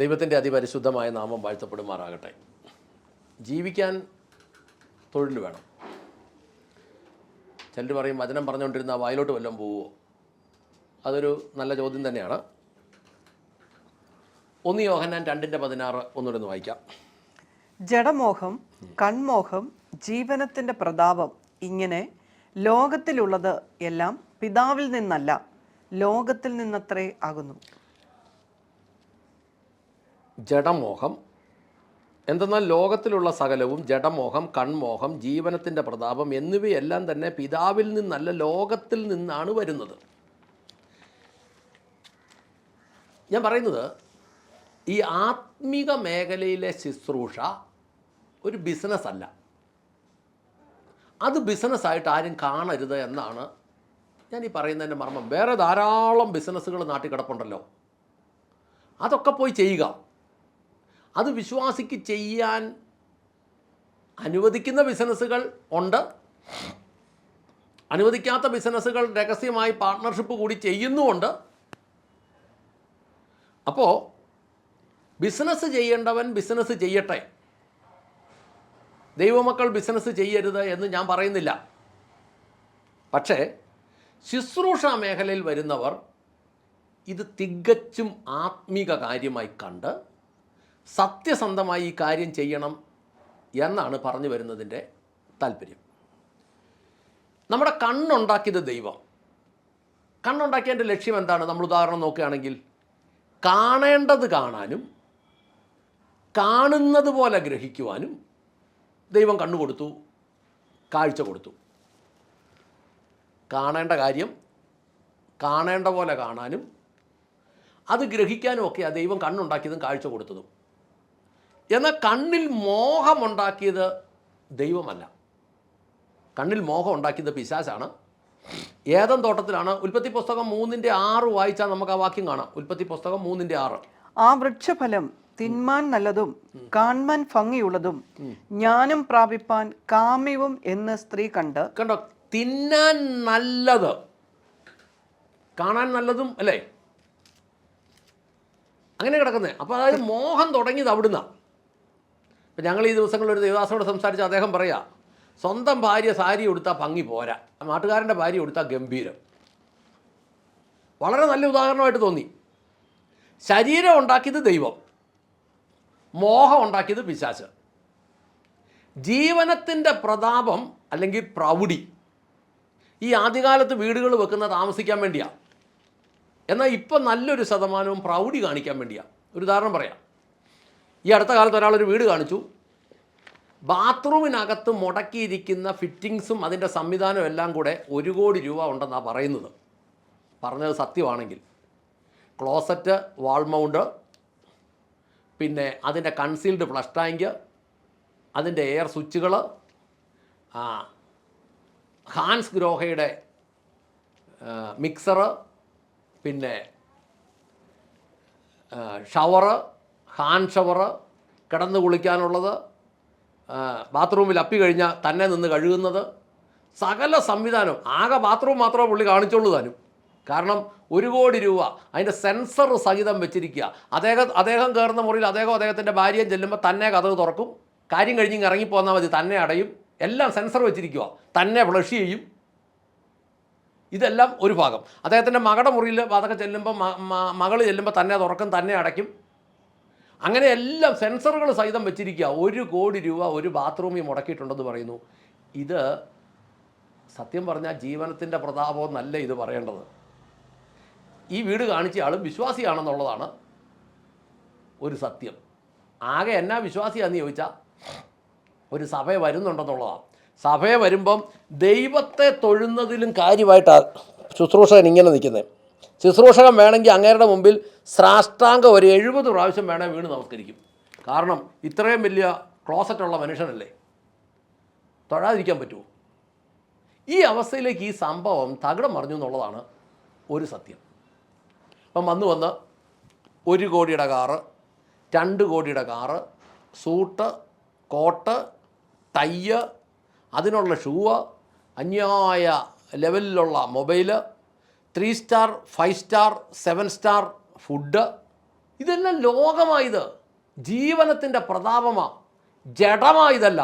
ദൈവത്തിൻ്റെ അതിപരിശുദ്ധമായ നാമം വാഴ്ത്തപ്പെടുമാറാകട്ടെ. ജീവിക്കാൻ തൊഴിൽ വേണം. ചിലർ പറയും വചനം പറഞ്ഞുകൊണ്ടിരുന്ന വായിലോട്ട് വല്ലതും പോവുമോ? അതൊരു നല്ല ചോദ്യം തന്നെയാണ്. 1 യോഹന്നാൻ 2:16 ഒന്നുകൂടെ വായിക്കാം. ജഡമോഹം, കൺമോഹം, ജീവനത്തിൻ്റെ പ്രതാപം, ഇങ്ങനെ ലോകത്തിലുള്ളത് എല്ലാം പിതാവിൽ നിന്നല്ല, ലോകത്തിൽ നിന്നത്രേ ആകുന്നു. ജഡമോഹം എന്തെന്നാൽ ലോകത്തിലുള്ള സകലവും ജഡമോഹം, കൺമോഹം, ജീവനത്തിൻ്റെ പ്രതാപം എന്നിവയെല്ലാം തന്നെ പിതാവിൽ നിന്നല്ല, ലോകത്തിൽ നിന്നാണ് വരുന്നത്. ഞാൻ പറയുന്നത് ഈ ആത്മീക മേഖലയിലെ ശുശ്രൂഷ ഒരു ബിസിനസ്സല്ല. അത് ബിസിനസ്സായിട്ട് ആരും കാണരുത് എന്നാണ് ഞാൻ ഈ പറയുന്നതിൻ്റെ മർമ്മം. വേറെ ധാരാളം ബിസിനസ്സുകൾ നാട്ടിൽ കിടപ്പുണ്ടല്ലോ, അതൊക്കെ പോയി ചെയ്യുക. അത് വിശ്വാസിക്ക് ചെയ്യാൻ അനുവദിക്കുന്ന ബിസിനസ്സുകൾ ഉണ്ട്, അനുവദിക്കാത്ത ബിസിനസ്സുകൾ രഹസ്യമായി പാർട്ട്ണർഷിപ്പ് കൂടി ചെയ്യുന്നുമുണ്ട്. അപ്പോൾ ബിസിനസ് ചെയ്യേണ്ടവൻ ബിസിനസ് ചെയ്യട്ടെ, ദൈവമക്കൾ ബിസിനസ് ചെയ്യരുത് എന്ന് ഞാൻ പറയുന്നില്ല. പക്ഷേ ശുശ്രൂഷ മേഖലയിൽ വരുന്നവർ ഇത് തികച്ചും ആത്മീക കാര്യമായി കണ്ട് സത്യസന്ധമായി ഈ കാര്യം ചെയ്യണം എന്നാണ് പറഞ്ഞു വരുന്നതിൻ്റെ താല്പര്യം. നമ്മുടെ കണ്ണുണ്ടാക്കിയത് ദൈവം. കണ്ണുണ്ടാക്കിയതിൻ്റെ ലക്ഷ്യം എന്താണ്? നമ്മൾ ഉദാഹരണം നോക്കുകയാണെങ്കിൽ, കാണേണ്ടത് കാണാനും കാണുന്നത് പോലെ ഗ്രഹിക്കുവാനും ദൈവം കണ്ണു കൊടുത്തു, കാഴ്ച കൊടുത്തു. കാണേണ്ട കാര്യം കാണേണ്ട പോലെ കാണാനും അത് ഗ്രഹിക്കാനും ഒക്കെയാണ് ദൈവം കണ്ണുണ്ടാക്കിയതും കാഴ്ച കൊടുത്തതും. എന്നാൽ കണ്ണിൽ മോഹമുണ്ടാക്കിയത് ദൈവമല്ല. കണ്ണിൽ മോഹം ഉണ്ടാക്കിയത് പിശാചാണ്. ഏദൻ തോട്ടത്തിലാണ്. ഉൽപ്പത്തി പുസ്തകം 3:6 വായിച്ചാൽ നമുക്ക് ആ വാക്യം കാണാം. ഉൽപ്പത്തി പുസ്തകം 3:6. ആ വൃക്ഷഫലം തിന്മാൻ നല്ലതും കാൺമാൻ ഭംഗിയുള്ളതും ജ്ഞാനം പ്രാപിപ്പാൻ കാമ്യവും എന്ന് സ്ത്രീ കണ്ടോ, തിന്നാൻ നല്ലത്, കാണാൻ നല്ലതും അല്ലേ, അങ്ങനെ കിടക്കുന്നത്. അപ്പോൾ അതായത് മോഹം തുടങ്ങിയത് അവിടുന്ന്. ഇപ്പം ഞങ്ങൾ ഈ ദിവസങ്ങളിൽ ഒരു ദേവദാസനോട് സംസാരിച്ച് അദ്ദേഹം പറയാ, സ്വന്തം ഭാര്യ സാരി ഉടുത്താൽ ഭംഗി പോരാ, നാട്ടുകാരൻ്റെ ഭാര്യ ഉടുത്താൽ ഗംഭീരം. വളരെ നല്ല ഉദാഹരണമായിട്ട് തോന്നി. ശരീരം ഉണ്ടാക്കിയത് ദൈവം, മോഹം ഉണ്ടാക്കിയത് പിശാച്. ജീവനത്തിൻ്റെ പ്രതാപം അല്ലെങ്കിൽ പ്രൗഢി ഈ ആദ്യകാലത്ത് വീടുകൾ വെക്കുന്ന താമസിക്കാൻ വേണ്ടിയാണ്. എന്നാൽ ഇപ്പം നല്ലൊരു ശതമാനവും പ്രൗഢി കാണിക്കാൻ വേണ്ടിയാണ്. ഒരു ഉദാഹരണം പറയാം. ഈ അടുത്ത കാലത്ത് ഒരാളൊരു വീട് കാണിച്ചു. ബാത്റൂമിനകത്ത് മുടക്കിയിരിക്കുന്ന ഫിറ്റിങ്സും അതിൻ്റെ സംവിധാനവും എല്ലാം കൂടെ 1 കോടി രൂപ ഉണ്ടെന്നാണ് പറയുന്നത്. പറഞ്ഞത് സത്യമാണെങ്കിൽ ക്ലോസറ്റ്, വാൾ മൗണ്ട്, പിന്നെ അതിൻ്റെ കൺസീൽഡ് ഫ്ലഷ് ടാങ്ക്, അതിൻ്റെ എയർ സ്വിച്ചുകൾ, ഹാൻസ് ഗ്രോഹയുടെ മിക്സറ്, പിന്നെ ഷവറ്, ഹാൻഡ് ഷവറ്, കിടന്ന് കുളിക്കാനുള്ളത്, ബാത്റൂമിൽ അപ്പി കഴിഞ്ഞാൽ തന്നെ നിന്ന് കഴുകുന്നത്, സകല സംവിധാനം. ആകെ ബാത്റൂം മാത്രമേ പുള്ളി കാണിച്ചുള്ളൂ താനും. കാരണം 1 കോടി രൂപ അതിൻ്റെ സെൻസർ സഹിതം വെച്ചിരിക്കുക. അദ്ദേഹം കയറുന്ന മുറിയിൽ അദ്ദേഹത്തിൻ്റെ ഭാര്യയും ചെല്ലുമ്പോൾ തന്നെ കതക് തുറക്കും, കാര്യം കഴിഞ്ഞ് ഇറങ്ങിപ്പോന്നാൽ മതി, തന്നെ അടയും. എല്ലാം സെൻസർ വെച്ചിരിക്കുക, തന്നെ ഫ്ലഷ് ചെയ്യും. ഇതെല്ലാം ഒരു ഭാഗം. അദ്ദേഹത്തിൻ്റെ മകളുടെ മുറിയിൽ അതൊക്കെ ചെല്ലുമ്പോൾ മകൾ ചെല്ലുമ്പോൾ തന്നെ തുറക്കും, തന്നെ അടയ്ക്കും. അങ്ങനെ എല്ലാം സെൻസറുകൾ സഹിതം വെച്ചിരിക്കുക. 1 കോടി രൂപ ഒരു ബാത്റൂമിൽ മുടക്കിയിട്ടുണ്ടെന്ന് പറയുന്നു. ഇത് സത്യം പറഞ്ഞാൽ ജീവനത്തിൻ്റെ പ്രതാപം നല്ല ഇത് പറയേണ്ടത്. ഈ വീട് കാണിച്ച ആളും വിശ്വാസിയാണെന്നുള്ളതാണ് ഒരു സത്യം. ആകെ എന്നാ വിശ്വാസിയാണെന്ന് ചോദിച്ചാൽ ഒരു സഭയെ വരുന്നുണ്ടെന്നുള്ളതാണ്. സഭയെ വരുമ്പം ദൈവത്തെ തൊഴുന്നതിലും കാര്യമായിട്ടാണ് ശുശ്രൂഷകൻ ഇങ്ങനെ നിൽക്കുന്നത്. ശുശ്രൂഷകൻ വേണമെങ്കിൽ അങ്ങേരുടെ മുമ്പിൽ സാഷ്ടാംഗം ഒരു 70 പ്രാവശ്യം വേണേൽ വീണ് നമസ്കരിക്കും. കാരണം ഇത്രയും വലിയ ക്ലോസറ്റുള്ള മനുഷ്യനല്ലേ, തൊഴാതിരിക്കാൻ പറ്റുമോ? ഈ അവസ്ഥയിലേക്ക് ഈ സംഭവം തകിടം മറിഞ്ഞു എന്നുള്ളതാണ് ഒരു സത്യം. അപ്പം വന്ന് 1 കോടിയുടെ കാറ്, 2 കോടിയുടെ കാറ്, സൂട്ട്, കോട്ട്, ടൈ, അതിനുള്ള ഷൂവ്, അന്യായ ലെവലിലുള്ള mobile, 3 star, 5 star, 7 star food, ഇതെല്ലാം ലോകമായത്, ജീവനത്തിൻ്റെ പ്രതാപമാണ്, ജഡമായതല്ല.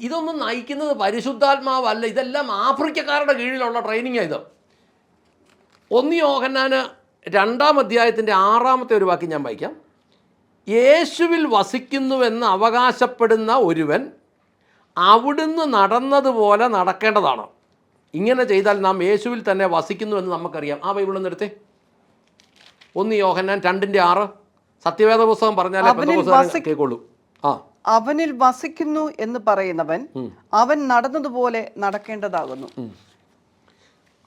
ഇതൊന്നും നയിക്കുന്നത് പരിശുദ്ധാത്മാവല്ല. ഇതെല്ലാം ആഫ്രിക്കക്കാരുടെ കീഴിലുള്ള ട്രെയിനിങ് ഇത്. 1 യോഹന്നാൻ 2-ാം അധ്യായത്തിൻ്റെ 6-ാമത്തെ ഒരു വാക്യം ഞാൻ വായിക്കാം. യേശുവിൽ വസിക്കുന്നുവെന്ന് അവകാശപ്പെടുന്ന ഒരുവൻ അവിടുന്ന് നടന്നതുപോലെ നടക്കേണ്ടതാണ്. ഇങ്ങനെ ചെയ്താൽ നാം യേശുവിൽ തന്നെ വസിക്കുന്നുവെന്ന് നമുക്കറിയാം. ആ ബൈബിളിൽ നിന്ന് എടുത്തേ. 1 യോഹന്നാൻ 2:6. സത്യവേദ പുസ്തകം പറഞ്ഞാലേ പുസ്തകം കേൾക്കുള്ളൂ. അവനിൽ വസിക്കുന്നു എന്ന് പറയുന്നവൻ അവൻ നടന്നതുപോലെ നടക്കേണ്ടതാകുന്നു.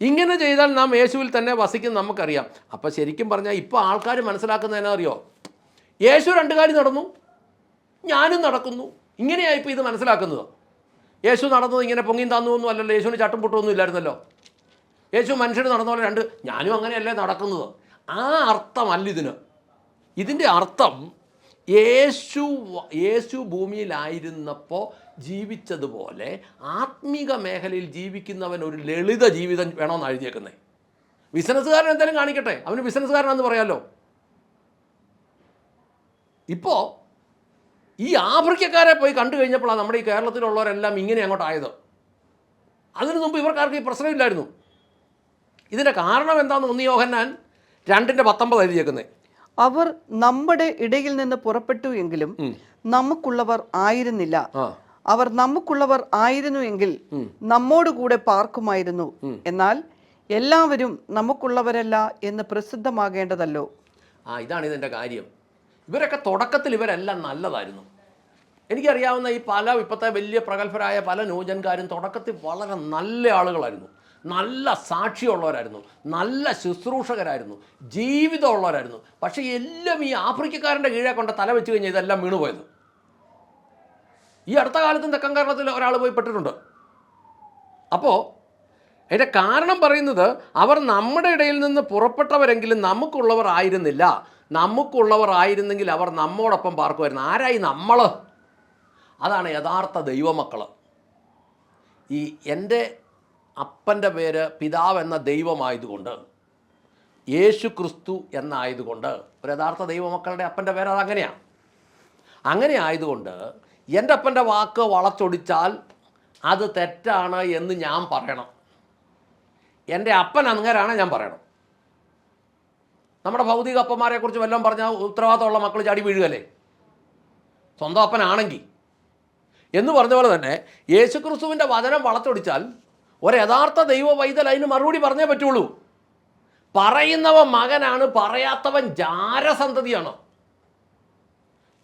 ഇങ്ങനെ ചെയ്താൽ നാം യേശുവിൽ തന്നെ വസിക്കും നമുക്കറിയാം. അപ്പം ശരിക്കും പറഞ്ഞാൽ ഇപ്പോൾ ആൾക്കാർ മനസ്സിലാക്കുന്നത് എന്നാ അറിയോ? യേശു 2 കാലി നടന്നു, ഞാനും നടക്കുന്നു. ഇങ്ങനെയായിപ്പോൾ ഇത് മനസ്സിലാക്കുന്നത്. യേശു നടന്നത് ഇങ്ങനെ പൊങ്ങിയും താന്നുവൊന്നും അല്ലല്ലോ. യേശുവിന് ചട്ടും പൊട്ടൊന്നും ഇല്ലായിരുന്നല്ലോ. യേശു മനുഷ്യർ നടന്ന പോലെ ഞാനും അങ്ങനെയല്ലേ നടക്കുന്നത്. ആ അർത്ഥമല്ല ഇതിന്. ഇതിൻ്റെ അർത്ഥം യേശു ഭൂമിയിലായിരുന്നപ്പോൾ ജീവിച്ചതുപോലെ ആത്മീക മേഖലയിൽ ജീവിക്കുന്നവൻ ഒരു ലളിത ജീവിതം വേണമെന്ന് എഴുതിയേക്കുന്നത്. ബിസിനസ്സുകാരൻ എന്തായാലും കാണിക്കട്ടെ, അവന് ബിസിനസ്സുകാരനാണെന്ന് പറയാമല്ലോ. ഇപ്പോൾ ഈ ആഫ്രിക്കക്കാരെ പോയി കണ്ടു കഴിഞ്ഞപ്പോഴാണ് നമ്മുടെ ഈ കേരളത്തിലുള്ളവരെല്ലാം ഇങ്ങനെ അങ്ങോട്ടായത്. അതിനു മുമ്പ് ഇവർക്കാർക്ക് ഈ പ്രശ്നമില്ലായിരുന്നു. ഇതിൻ്റെ കാരണം എന്താണെന്ന് 1 യോഹന്നാൻ 2:19 എഴുതിയേക്കുന്നത്. അവർ നമ്മുടെ ഇടയിൽ നിന്ന് പുറപ്പെട്ടു എങ്കിലും നമുക്കുള്ളവർ ആയിരുന്നില്ല. അവർ നമുക്കുള്ളവർ ആയിരുന്നു എങ്കിൽ നമ്മോട് കൂടെ പാർക്കുമായിരുന്നു. എന്നാൽ എല്ലാവരും നമുക്കുള്ളവരല്ല എന്ന് പ്രസിദ്ധമാകേണ്ടതല്ലോ. ഇതാണ് ഇതിൻ്റെ കാര്യം. ഇവരൊക്കെ തുടക്കത്തിൽ ഇവരെല്ലാം നല്ലതായിരുന്നു. എനിക്കറിയാവുന്ന ഈ ഇപ്പോഴത്തെ വലിയ പ്രഗത്ഭരായ പല ന്യൂജൻകാരും തുടക്കത്തിൽ വളരെ നല്ല ആളുകളായിരുന്നു, നല്ല സാക്ഷിയുള്ളവരായിരുന്നു, നല്ല ശുശ്രൂഷകരായിരുന്നു, ജീവിതമുള്ളവരായിരുന്നു. പക്ഷേ എല്ലാം ഈ ആഫ്രിക്കക്കാരൻ്റെ കീഴെ കൊണ്ട് തല വെച്ച് കഴിഞ്ഞാൽ ഇതെല്ലാം വീണുപോയത്. ഈ അടുത്ത കാലത്തും തെക്കൻ കേരളത്തിൽ ഒരാൾ പോയി പെട്ടിട്ടുണ്ട്. അപ്പോൾ അതിൻ്റെ കാരണം പറയുന്നത് അവർ നമ്മുടെ ഇടയിൽ നിന്ന് പുറപ്പെട്ടവരെങ്കിലും നമുക്കുള്ളവർ ആയിരുന്നില്ല. നമുക്കുള്ളവർ ആയിരുന്നെങ്കിൽ അവർ നമ്മോടൊപ്പം പാർക്കുമായിരുന്നു. ആരായി നമ്മൾ? അതാണ് യഥാർത്ഥ ദൈവമക്കൾ. എൻ്റെ അപ്പൻ്റെ പേര് പിതാവ് എന്ന ദൈവമായതുകൊണ്ട്, യേശു ക്രിസ്തു എന്നായതുകൊണ്ട് ഒരു യഥാർത്ഥ ദൈവമക്കളുടെ അപ്പൻ്റെ പേര് അതങ്ങനെയാണ്. അങ്ങനെ ആയതുകൊണ്ട് എൻ്റെ അപ്പൻ്റെ വാക്ക് വളച്ചൊടിച്ചാൽ അത് തെറ്റാണ് എന്ന് ഞാൻ പറയണം. എൻ്റെ അപ്പൻ അങ്ങനെയാണ് ഞാൻ പറയണം. നമ്മുടെ ഭൗതിക അപ്പന്മാരെക്കുറിച്ച് വല്ലതും പറഞ്ഞാൽ ഉത്തരവാദിത്തമുള്ള മക്കൾ ചാടി വീഴുകയല്ലേ, സ്വന്തം അപ്പനാണെങ്കിൽ. എന്ന് പറഞ്ഞ പോലെ തന്നെ യേശുക്രിസ്തുവിൻ്റെ വചനം വളച്ചൊടിച്ചാൽ ഒരു യഥാർത്ഥ ദൈവ പൈതൽ അതിന് മറുപടി പറഞ്ഞേ പറ്റുള്ളൂ. പറയുന്നവൻ മകനാണ്, പറയാത്തവൻ ജാരസന്തതിയാണ്.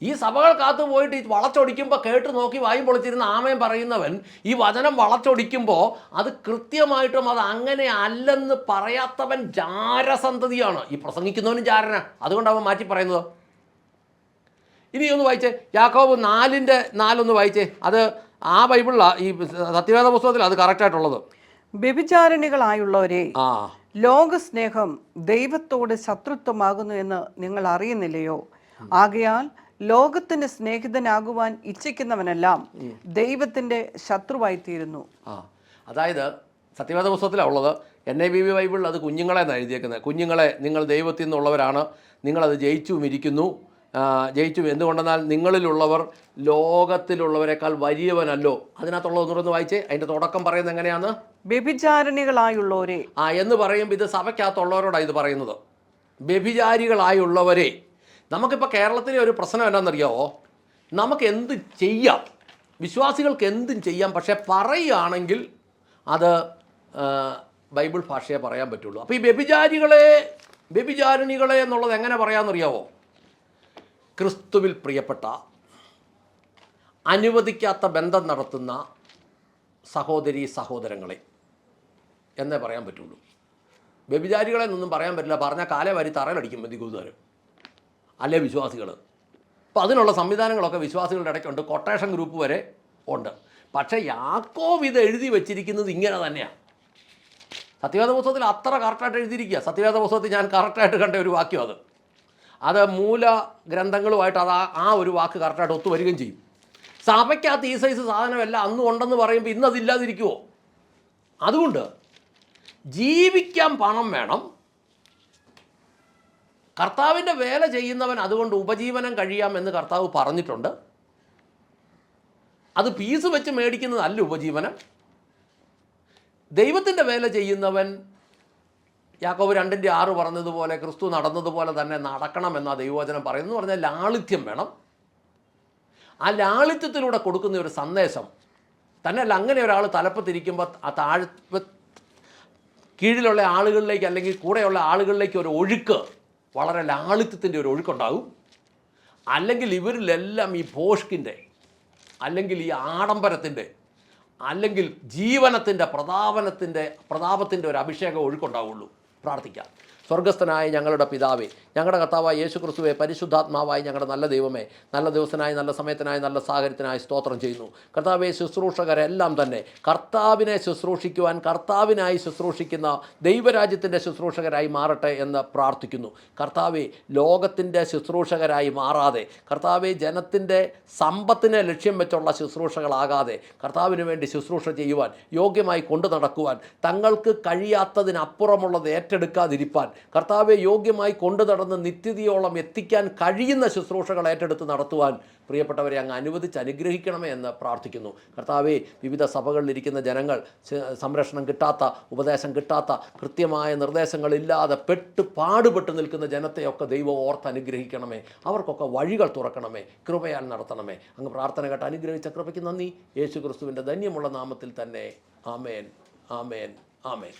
ഈ സഭകൾക്കകത്ത് പോയിട്ട് ഈ വളച്ചൊടിക്കുമ്പോൾ കേട്ട് നോക്കി വായും പൊളിച്ചിരുന്ന ആമയും പറയുന്നവൻ ഈ വചനം വളച്ചൊടിക്കുമ്പോൾ അത് കൃത്യമായിട്ടും അത് അങ്ങനെ അല്ലെന്ന് പറയാത്തവൻ ജാരസന്തതിയാണ്. ഈ പ്രസംഗിക്കുന്നവനും ജാരനാ, അതുകൊണ്ട് അവൻ മാറ്റി പറയുന്നത്. ഇനി ഒന്ന് വായിച്ചേ, യാക്കോബ് 4:4 വായിച്ചേ. അത് ആ ബൈബിളിലാണ്, ഈ സത്യവേദ പുസ്തകത്തിൽ അത് കറക്റ്റായിട്ടുള്ളത്. വ്യഭിചാരിണികളായുള്ളവരെ, ലോകസ്നേഹം ദൈവത്തോട് ശത്രുത്വമാകുന്നു എന്ന് നിങ്ങൾ അറിയുന്നില്ലയോ? ആകയാൽ ലോകത്തിന്റെ സ്നേഹിതനാകുവാൻ ഇച്ഛിക്കുന്നവനെല്ലാം ദൈവത്തിന്റെ ശത്രുവായിത്തീരുന്നു. അതായത് സത്യവേദ പുസ്തകത്തിലാണ് ഉള്ളത്. NIV ബൈബിളിൽ അത് കുഞ്ഞുങ്ങളെ എന്നാണ് എഴുതിയേക്കുന്നത്. കുഞ്ഞുങ്ങളെ, നിങ്ങൾ ദൈവത്തിൽ നിന്നുള്ളവരാണ്, നിങ്ങളത് ജയിച്ചും ഇരിക്കുന്നു. എന്തുകൊണ്ടെന്നാൽ നിങ്ങളിലുള്ളവർ ലോകത്തിലുള്ളവരെക്കാൾ വലിയവനല്ലോ. അതിനകത്തുള്ള ഒന്നുകൂടെ വായിച്ചേ. അതിൻ്റെ തുടക്കം പറയുന്നത് എങ്ങനെയാണ്? വ്യഭിചാരിണികളായുള്ളവരെ എന്ന് പറയുമ്പോൾ ഇത് സഭയ്ക്കകത്തുള്ളവരോടാണ് ഇത് പറയുന്നത്. വ്യഭിചാരികളായുള്ളവരെ. നമുക്കിപ്പോൾ കേരളത്തിലെ ഒരു പ്രശ്നം എന്താണെന്നറിയാമോ? നമുക്ക് എന്ത് ചെയ്യാം, വിശ്വാസികൾക്ക് എന്തും ചെയ്യാം, പക്ഷേ പറയുകയാണെങ്കിൽ അത് ബൈബിൾ ഭാഷയെ പറയാൻ പറ്റുള്ളൂ. അപ്പോൾ ഈ വ്യഭിചാരിണികളെ എന്നുള്ളത് എങ്ങനെ പറയാമെന്നറിയാമോ? ക്രിസ്തുവിൽ പ്രിയപ്പെട്ട, അനുവദിക്കാത്ത ബന്ധം നടത്തുന്ന സഹോദരീ സഹോദരങ്ങളെ എന്നേ പറയാൻ പറ്റുള്ളൂ. വ്യഭിചാരികളെ എന്നൊന്നും പറയാൻ പറ്റില്ല. പറഞ്ഞാൽ കാലേ വാരി തറയിലടിക്കും ബന്ധിക്കൂട്ടുകാർ, അല്ലേ വിശ്വാസികൾ. അപ്പോൾ അതിനുള്ള സംവിധാനങ്ങളൊക്കെ വിശ്വാസികളുടെ ഇടയ്ക്കുണ്ട്, കൊട്ടേഷൻ ഗ്രൂപ്പ് വരെ ഉണ്ട്. പക്ഷേ യാക്കോബ് ഇത് എഴുതി വെച്ചിരിക്കുന്നത് ഇങ്ങനെ തന്നെയാണ്. സത്യവേദ പുസ്തകത്തിൽ അത്ര കറക്റ്റായിട്ട് എഴുതിയിരിക്കുക. സത്യവേദ പുസ്തകത്തിൽ ഞാൻ കറക്റ്റായിട്ട് കണ്ട ഒരു വാക്യം അത് മൂല ഗ്രന്ഥങ്ങളുമായിട്ട് ആ ഒരു വാക്ക് കറക്റ്റായിട്ട് ഒത്തുവരികയും ചെയ്യും. സഭയ്ക്കകത്ത് ഈ സൈസ് സാധനമെല്ലാം അന്നും ഉണ്ടെന്ന് പറയുമ്പോൾ ഇന്ന് അതില്ലാതിരിക്കുമോ? അതുകൊണ്ട് ജീവിക്കാൻ പണം വേണം, കർത്താവിൻ്റെ വേല ചെയ്യുന്നവൻ അതുകൊണ്ട് ഉപജീവനം കഴിയാമെന്ന് കർത്താവ് പറഞ്ഞിട്ടുണ്ട്. അത് ഫീസ് വെച്ച് മേടിക്കുന്നതല്ല ഉപജീവനം. ദൈവത്തിൻ്റെ വേല ചെയ്യുന്നവൻ യാക്കോബ് 2:6 പറഞ്ഞതുപോലെ ക്രിസ്തു നടന്നതുപോലെ തന്നെ നടക്കണമെന്ന ദൈവവചനം പറയുന്നു. എന്ന് പറഞ്ഞാൽ ലാളിത്യം വേണം. ആ ലാളിത്യത്തിലൂടെ കൊടുക്കുന്ന ഒരു സന്ദേശം തന്നെയല്ല, അങ്ങനെ ഒരാൾ തലപ്പത്തിരിക്കുമ്പോൾ ആ കീഴിലുള്ള ആളുകളിലേക്ക് അല്ലെങ്കിൽ കൂടെയുള്ള ആളുകളിലേക്ക് ഒരു ഒഴുക്ക്, വളരെ ലാളിത്യത്തിൻ്റെ ഒരു ഒഴുക്കുണ്ടാകും. അല്ലെങ്കിൽ ഇവരിലെല്ലാം ഈ ഭോഷ്കിൻ്റെ അല്ലെങ്കിൽ ഈ ആഡംബരത്തിൻ്റെ അല്ലെങ്കിൽ ജീവനത്തിൻ്റെ പ്രതാപത്തിൻ്റെ ഒരു അഭിഷേകം ഒഴുക്കുണ്ടാവുള്ളൂ. പ്രാർത്ഥിക്കാം. സ്വർഗസ്ഥനായ ഞങ്ങളുടെ പിതാവേ, ഞങ്ങളുടെ കർത്താവായ യേശു ക്രിസ്തുവേ, പരിശുദ്ധാത്മാവായി ഞങ്ങളുടെ നല്ല ദൈവമേ, നല്ല ദിവസനായി, നല്ല സമയത്തിനായി, നല്ല സാഹചര്യത്തിനായി സ്തോത്രം ചെയ്യുന്നു. കർത്താവെ, ശുശ്രൂഷകരെല്ലാം തന്നെ കർത്താവിനെ ശുശ്രൂഷിക്കുവാൻ, കർത്താവിനായി ശുശ്രൂഷിക്കുന്ന ദൈവരാജ്യത്തിൻ്റെ ശുശ്രൂഷകരായി മാറട്ടെ എന്ന് പ്രാർത്ഥിക്കുന്നു. കർത്താവെ, ലോകത്തിൻ്റെ ശുശ്രൂഷകരായി മാറാതെ, കർത്താവെ, ജനത്തിൻ്റെ സമ്പത്തിനെ ലക്ഷ്യം വെച്ചുള്ള ശുശ്രൂഷകളാകാതെ, കർത്താവിന് വേണ്ടി ശുശ്രൂഷ ചെയ്യുവാൻ, യോഗ്യമായി കൊണ്ടു നടക്കുവാൻ, തങ്ങൾക്ക് കഴിയാത്തതിനപ്പുറമുള്ളത് ഏറ്റെടുക്കാതിരിപ്പാൻ, കർത്താവെ, യോഗ്യമായി കൊണ്ടു നടന്ന് നിത്യതയോളം എത്തിക്കാൻ കഴിയുന്ന ശുശ്രൂഷകൾ ഏറ്റെടുത്ത് നടത്തുവാൻ പ്രിയപ്പെട്ടവരെ അങ്ങ് അനുവദിച്ച് അനുഗ്രഹിക്കണമേ എന്ന് പ്രാർത്ഥിക്കുന്നു. കർത്താവെ, വിവിധ സഭകളിലിരിക്കുന്ന ജനങ്ങൾ സംരക്ഷണം കിട്ടാത്ത, ഉപദേശം കിട്ടാത്ത, കൃത്യമായ നിർദ്ദേശങ്ങളില്ലാതെ പാടുപെട്ട് നിൽക്കുന്ന ജനത്തെയൊക്കെ ദൈവം ഓർത്ത് അനുഗ്രഹിക്കണമേ. അവർക്കൊക്കെ വഴികൾ തുറക്കണമേ, കൃപയാൽ നടത്തണമേ. അങ്ങ് പ്രാർത്ഥന കേട്ട് അനുഗ്രഹിച്ച കൃപയ്ക്ക് നന്ദി. യേശു ക്രിസ്തുവിൻ്റെ ധന്യമുള്ള നാമത്തിൽ തന്നെ. ആമേൻ, ആമേൻ, ആമേൻ.